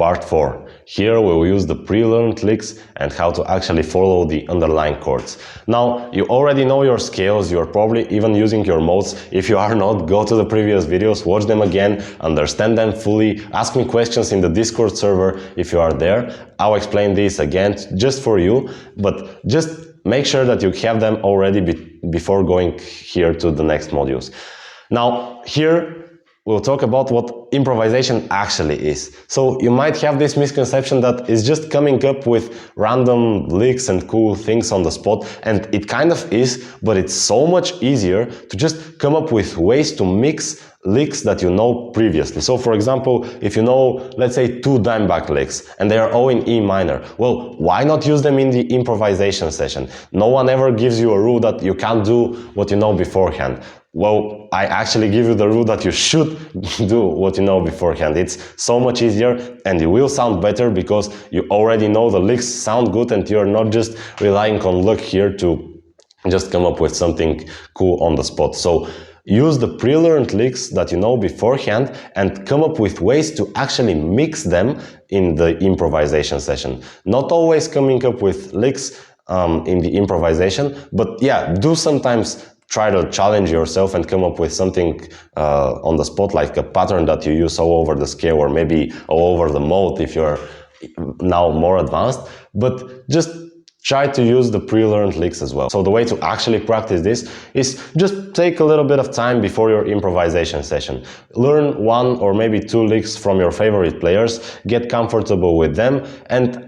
Part 4. Here we will use the pre-learned licks and how to actually follow the underlying chords. Now, you already know your scales, you're probably even using your modes. If you are not, go to the previous videos, watch them again, understand them fully, ask me questions in the Discord server if you are there. I'll explain this again just for you, but just make sure that you have them already before going here to the next modules. Now, here we'll talk about what improvisation actually is. So you might have this misconception that it's just coming up with random licks and cool things on the spot, and it kind of is, but it's so much easier to just come up with ways to mix licks that you know previously. So for example, if you know, let's say, 2 dime-back licks and they are all in E minor, well, why not use them in the improvisation session? No one ever gives you a rule that you can't do what you know beforehand. Well, I actually give you the rule that you should do what you know beforehand. It's so much easier and you will sound better because you already know the licks sound good and you're not just relying on luck here to just come up with something cool on the spot. So use the pre-learned licks that you know beforehand and come up with ways to actually mix them in the improvisation session. Not always coming up with licks in the improvisation, but yeah, do sometimes try to challenge yourself and come up with something on the spot, like a pattern that you use all over the scale or maybe all over the mode if you're now more advanced, but just try to use the pre-learned licks as well. So the way to actually practice this is just take a little bit of time before your improvisation session. Learn 1 or maybe 2 licks from your favorite players, get comfortable with them, and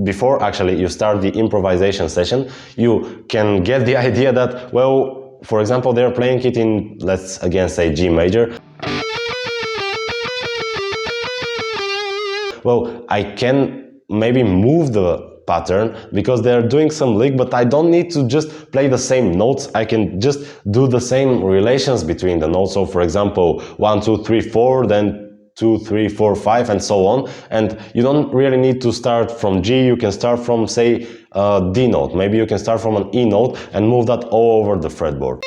before actually you start the improvisation session, you can get the idea that, well, for example, they're playing it in, let's again say, G major. Well, I can maybe move the pattern because they're doing some lick, but I don't need to just play the same notes. I can just do the same relations between the notes. So for example, 1, 2, 3, 4, then 2, 3, 4, 5, and so on. And you don't really need to start from G. You can start from, say, D note. Maybe you can start from an E note and move that all over the fretboard.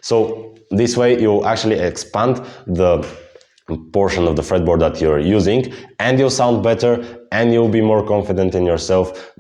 So this way you actually expand the portion of the fretboard that you're using, and you'll sound better and you'll be more confident in yourself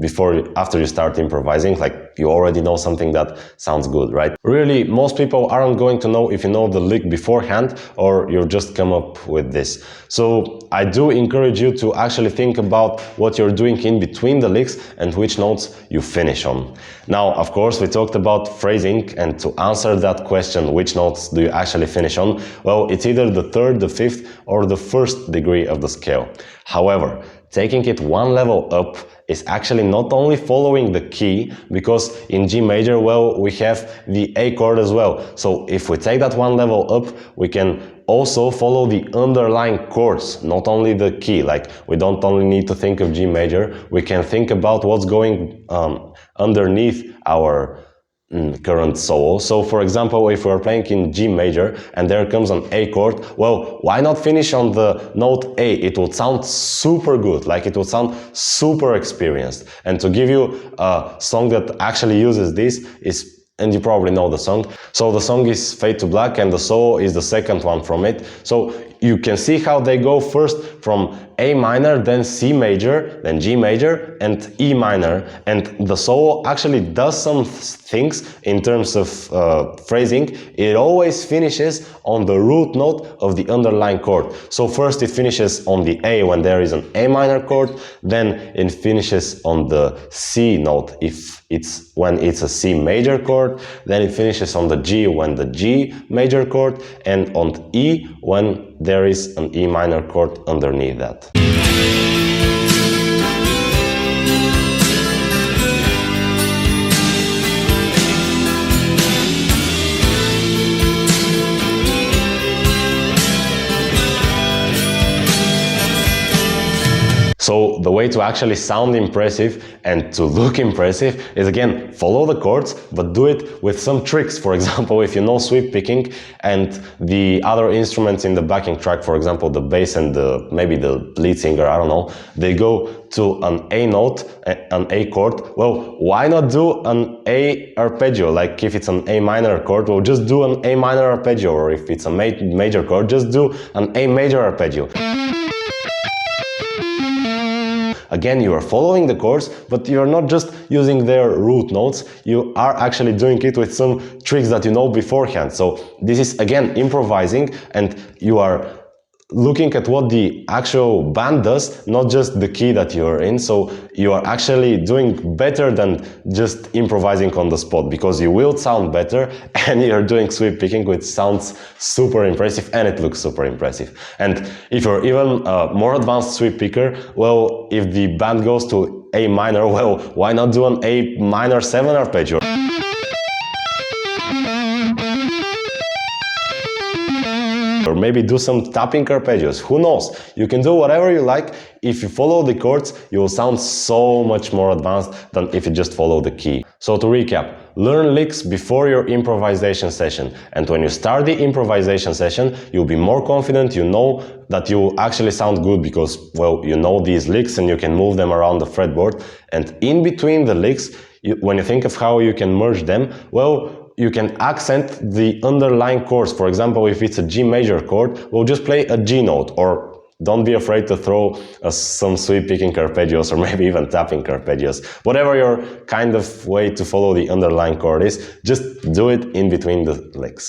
after you start improvising, like you already know something that sounds good, right? Really, most people aren't going to know if you know the lick beforehand or you just come up with this. So I do encourage you to actually think about what you're doing in between the licks and which notes you finish on. Now, of course, we talked about phrasing, and to answer that question, which notes do you actually finish on? Well, it's either the 3rd, the 5th, or the 1st degree of the scale. However, taking it 1 level up is actually not only following the key, because in G major, well, we have the A chord as well. So if we take that 1 level up, we can also follow the underlying chords, not only the key. Like, we don't only need to think of G major, we can think about what's going underneath our current solo. So for example, if we're playing in G major and there comes an A chord, well, why not finish on the note A? It would sound super good, like it would sound super experienced. And to give you a song that actually uses this is, and you probably know the song. So the song is Fade to Black and the solo is the second one from it. So you can see how they go first from A minor, then C major, then G major and E minor. And the solo actually does some things in terms of phrasing. It always finishes on the root note of the underlying chord. So first it finishes on the A when there is an A minor chord, then it finishes on the C note when it's a C major chord, then it finishes on the G when the G major chord, and on E when there is an E minor chord underneath that. So the way to actually sound impressive and to look impressive is, again, follow the chords, but do it with some tricks. For example, if you know sweep picking and the other instruments in the backing track, for example, the bass and maybe the lead singer, I don't know, they go to an A note, an A chord, well, why not do an A arpeggio? Like if it's an A minor chord, well, just do an A minor arpeggio, or if it's a major chord, just do an A major arpeggio. Again, you are following the chords, but you are not just using their root notes, you are actually doing it with some tricks that you know beforehand. So this is, again, improvising, and you are looking at what the actual band does, not just the key that you're in. So you are actually doing better than just improvising on the spot, because you will sound better and you're doing sweep picking, which sounds super impressive and it looks super impressive. And if you're even a more advanced sweep picker, well, if the band goes to A minor, well, why not do an A minor 7 arpeggio? Or maybe do some tapping arpeggios, who knows? You can do whatever you like. If you follow the chords, you will sound so much more advanced than if you just follow the key. So to recap, learn licks before your improvisation session, and when you start the improvisation session, you'll be more confident, you know that you will actually sound good because, well, you know these licks and you can move them around the fretboard, and in between the licks, when you think of how you can merge them, well, you can accent the underlying chords. For example, if it's a G major chord, we'll just play a G note, or don't be afraid to throw some sweep picking arpeggios, or maybe even tapping arpeggios. Whatever your kind of way to follow the underlying chord is, just do it in between the licks.